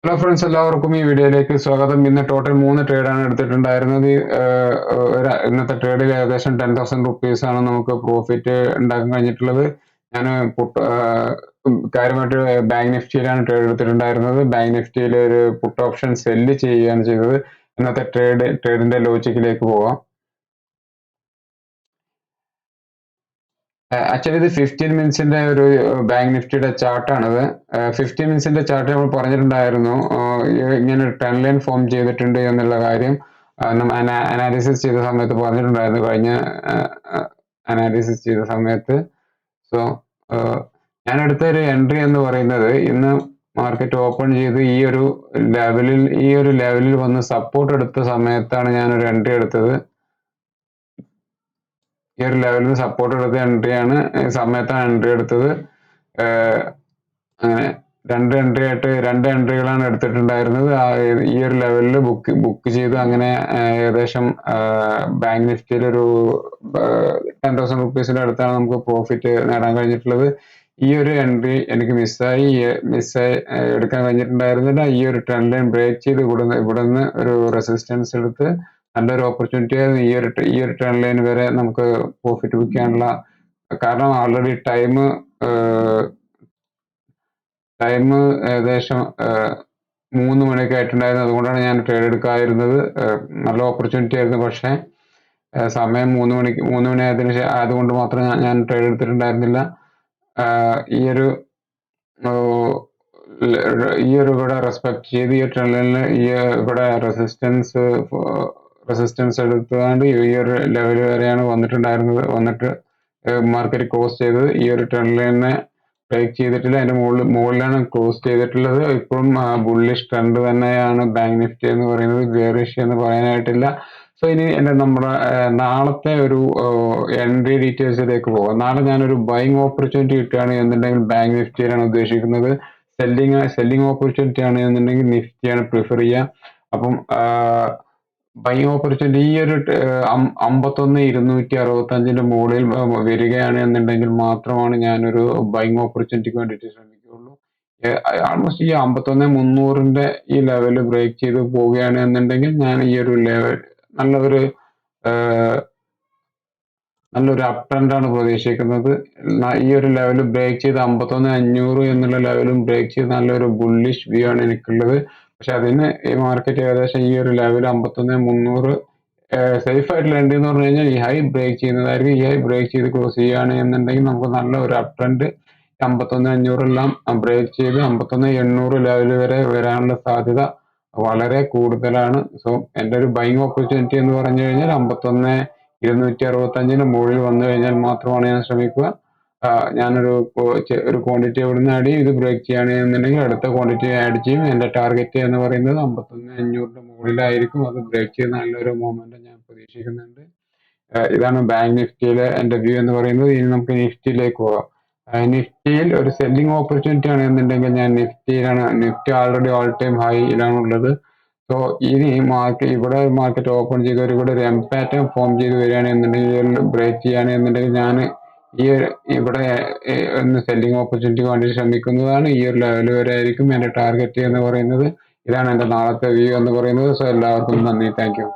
Hello friends, എല്ലാവർക്കും ഈ വീഡിയോയിലേക്ക് സ്വാഗതം. ഇന്ന് ടോട്ടൽ 3 ട്രേഡാണ് എടുത്തിട്ടുണ്ടായിരുന്നത്. ഇന്നത്തെ ട്രേഡിൽ ഏകദേശം 10,000 റുപ്പീസ് ആണ് നമുക്ക് പ്രോഫിറ്റ് ഉണ്ടാക്കാൻ കഴിഞ്ഞിട്ടുള്ളത്. ഞാൻ കാര്യമായിട്ട് ബാങ്ക് നിഫ്റ്റിയിലാണ് ട്രേഡ് എടുത്തിട്ടുണ്ടായിരുന്നത്. ബാങ്ക് നിഫ്റ്റിയിൽ ഒരു പുട്ട് ഓപ്ഷൻ സെല്ല് ചെയ്യുകയാണ് ചെയ്തത്. ഇന്നത്തെ ട്രേഡിന്റെ ലോജിക്കിലേക്ക് പോവാം. ആക്ച്വലി ഇത് 15 മിനിറ്റ്സിന്റെ ഒരു ബാങ്ക് നിഫ്റ്റിയുടെ ചാർട്ടാണിത്. 15 മിനിറ്റ്സിന്റെ ചാർട്ട് നമ്മൾ പറഞ്ഞിട്ടുണ്ടായിരുന്നു, ഇങ്ങനെ ഒരു ട്രെൻഡ് ലൈൻ ഫോം ചെയ്തിട്ടുണ്ട് എന്നുള്ള കാര്യം അനാലിസിസ് ചെയ്ത സമയത്ത് പറഞ്ഞിട്ടുണ്ടായിരുന്നു, കഴിഞ്ഞ അനാലിസിസ് ചെയ്ത സമയത്ത്. സോ ഞാൻ എടുത്ത ഒരു എൻട്രി എന്ന് പറയുന്നത്, ഇന്ന് മാർക്കറ്റ് ഓപ്പൺ ചെയ്ത് ഈ ഒരു ലെവലിൽ വന്ന് സപ്പോർട്ട് എടുത്ത സമയത്താണ് ഞാനൊരു എൻട്രി എടുത്തത്. ഈ ഒരു ലെവലിൽ സപ്പോർട്ട് എടുത്ത എൻട്രിയാണ്, സമയത്താണ് എൻട്രി എടുത്തത്. അങ്ങനെ രണ്ട് എൻട്രികളാണ് എടുത്തിട്ടുണ്ടായിരുന്നത്. ഈ ഒരു ലെവലിൽ ബുക്ക് ചെയ്ത് അങ്ങനെ ഏകദേശം ബാങ്ക് നിഫ്റ്റിയിൽ ഒരു 10,000 റുപ്പീസിന്റെ അടുത്താണ് നമുക്ക് പ്രോഫിറ്റ് നേടാൻ കഴിഞ്ഞിട്ടുള്ളത്. ഈ ഒരു എൻട്രി എനിക്ക് മിസ്സായി എടുക്കാൻ കഴിഞ്ഞിട്ടുണ്ടായിരുന്നില്ല. ഈ ഒരു ട്രെൻഡ് ലൈൻ ബ്രേക്ക് ചെയ്ത് ഇവിടുന്ന് ഒരു റെസിസ്റ്റൻസ് എടുത്ത് നല്ലൊരു ഓപ്പർച്യൂണിറ്റി ആയിരുന്നു. ഈ ഒരു ട്രെൻഡ് ലൈൻ വരെ നമുക്ക് പ്രോഫിറ്റ് ബുക്ക് ചെയ്യാനുള്ള, കാരണം ഓൾറെഡി ടൈം ഏകദേശം 3 മണിയൊക്കെ ആയിട്ടുണ്ടായിരുന്നു. അതുകൊണ്ടാണ് ഞാൻ ട്രേഡ് എടുക്കാതിരുന്നത്. നല്ല ഓപ്പർച്യൂണിറ്റി ആയിരുന്നു, പക്ഷേ സമയം 3 മണി ആയതുകൊണ്ട് മാത്രം ഞാൻ ട്രേഡ് എടുത്തിട്ടുണ്ടായിരുന്നില്ല. ഈ ഒരു ഇവിടെ റെസ്പെക്ട് ചെയ്ത് ഈ ട്രെൻഡ് ലൈനിൽ ഇവിടെ റെസിസ്റ്റൻസ് എടുത്തുകൊണ്ട് ഈ ഒരു ലെവൽ വരെയാണ് വന്നിട്ട് മാർക്കറ്റ് ക്ലോസ് ചെയ്തത്. ഈ ഒരു ട്രെൻഡ് ലൈനെ ബ്രേക്ക് ചെയ്തിട്ടില്ല, അതിന്റെ മുകളിലാണ് ക്ലോസ് ചെയ്തിട്ടുള്ളത്. ഇപ്പോഴും ബുള്ളിഷ് ട്രെൻഡ് തന്നെയാണ് ബാങ്ക് നിഫ്റ്റി എന്ന് പറയുന്നത്, ബെയറിഷ് എന്ന് പറയാനായിട്ടില്ല. സോ ഇനി നമ്മുടെ നാളത്തെ ഒരു എൻട്രി ഡീറ്റെയിൽസിലേക്ക് പോകാം. നാളെ ഞാനൊരു ബൈങ് ഓപ്പർച്യൂണിറ്റി കിട്ടുകയാണ് എന്നുണ്ടെങ്കിൽ ബാങ്ക് നിഫ്റ്റിയിലാണ് ഉദ്ദേശിക്കുന്നത്. സെല്ലിംഗ് ഓപ്പർച്യൂണിറ്റി ആണ് എന്നുണ്ടെങ്കിൽ നിഫ്റ്റിയാണ് പ്രിഫർ ചെയ്യുക. അപ്പം ബൈങ് ഓപ്പർച്യൂണിറ്റി ഈ ഒരു 51,265 മുകളിൽ വരികയാണ് എന്നുണ്ടെങ്കിൽ മാത്രമാണ് ഞാനൊരു ബൈങ് ഓപ്പർച്യൂണിറ്റിക്ക് വേണ്ടിയിട്ട് ശ്രമിക്കുകയുള്ളൂ. ആൾമോസ്റ്റ് ഈ 51,300 ഈ ലെവൽ ബ്രേക്ക് ചെയ്ത് പോവുകയാണ് എന്നുണ്ടെങ്കിൽ ഞാൻ ഈ ഒരു ലെവൽ നല്ലൊരു അപ് ട്രെൻഡാണ് പ്രതീക്ഷിക്കുന്നത്. ഈ ഒരു ലെവൽ ബ്രേക്ക് ചെയ്ത് 51,500 എന്നുള്ള ലെവലും ബ്രേക്ക് ചെയ്ത് നല്ലൊരു ബുള്ളിഷ് വ്യൂ ആണ് എനിക്കുള്ളത്. പക്ഷെ അതിന് ഈ മാർക്കറ്റ് ഏകദേശം ഈ ഒരു ലെവൽ 51,300 സേഫ് ആയിട്ടുള്ള എൻട്രി എന്ന് പറഞ്ഞു കഴിഞ്ഞാൽ ഈ ഹൈ ബ്രേക്ക് ചെയ്യുന്നതായിരിക്കും. ഈ ഹൈ ബ്രേക്ക് ചെയ്ത് ക്ലോസ് ചെയ്യുകയാണ് എന്നുണ്ടെങ്കിൽ നമുക്ക് നല്ല ഒരു അപ് ട്രെൻഡ് 51,500 എല്ലാം ബ്രേക്ക് ചെയ്ത് 51,800 ലെവൽ വരെ വരാനുള്ള സാധ്യത വളരെ കൂടുതലാണ്. സോ എൻ്റെ ഒരു ബൈങ് ഓപ്പർച്യൂണിറ്റി എന്ന് പറഞ്ഞു കഴിഞ്ഞാൽ 51,265 മുകളിൽ വന്നു കഴിഞ്ഞാൽ മാത്രമാണ് ഞാൻ ശ്രമിക്കുക. ഞാനൊരു ക്വാണ്ടിറ്റി എവിടുന്ന് ആഡ് ചെയ്യും, ഇത് ബ്രേക്ക് ചെയ്യുകയാണെന്നുണ്ടെങ്കിൽ അടുത്ത ക്വാണ്ടിറ്റി ആഡ് ചെയ്യും. എൻ്റെ ടാർഗറ്റ് എന്ന് പറയുന്നത് 51,500 മുകളിലായിരിക്കും. അത് ബ്രേക്ക് ചെയ്ത് നല്ലൊരു മൊമെന്റ് ഞാൻ പ്രതീക്ഷിക്കുന്നുണ്ട്. ഇതാണ് ബാങ്ക് നിഫ്റ്റിയിലെ എൻ്റെ വ്യൂ എന്ന് പറയുന്നത്. ഇനി നമുക്ക് നിഫ്റ്റിയിലേക്ക് പോകാം. നിഫ്റ്റിയിൽ ഒരു സെല്ലിംഗ് ഓപ്പർച്യൂണിറ്റി ആണ് എന്നുണ്ടെങ്കിൽ ഞാൻ നിഫ്റ്റി ആൾറെഡി ഓൾ ടൈം ഹൈയിലാണ് ഉള്ളത്. സോ ഇനി ഇവിടെ മാർക്കറ്റ് ഓപ്പൺ ചെയ്ത് ഇവിടെ ഒരു എം പാറ്റേൺ ഫോം ചെയ്ത് വരികയാണെന്നുണ്ടെങ്കിൽ, ബ്രേക്ക് ചെയ്യുകയാണെന്നുണ്ടെങ്കിൽ ഞാൻ ഇവിടെ ഒന്ന് സെല്ലിംഗ് ഓപ്പർച്യൂണിറ്റിക്ക് വേണ്ടി ശ്രമിക്കുന്നതാണ്. ഈ ഒരു ലെവൽ വരെ ആയിരിക്കും എൻ്റെ ടാർഗറ്റ് എന്ന് പറയുന്നത്. ഇതാണ് എൻ്റെ നാളത്തെ വ്യൂ എന്ന് പറയുന്നത്. സോ എല്ലാവർക്കും നന്ദി, താങ്ക് യു.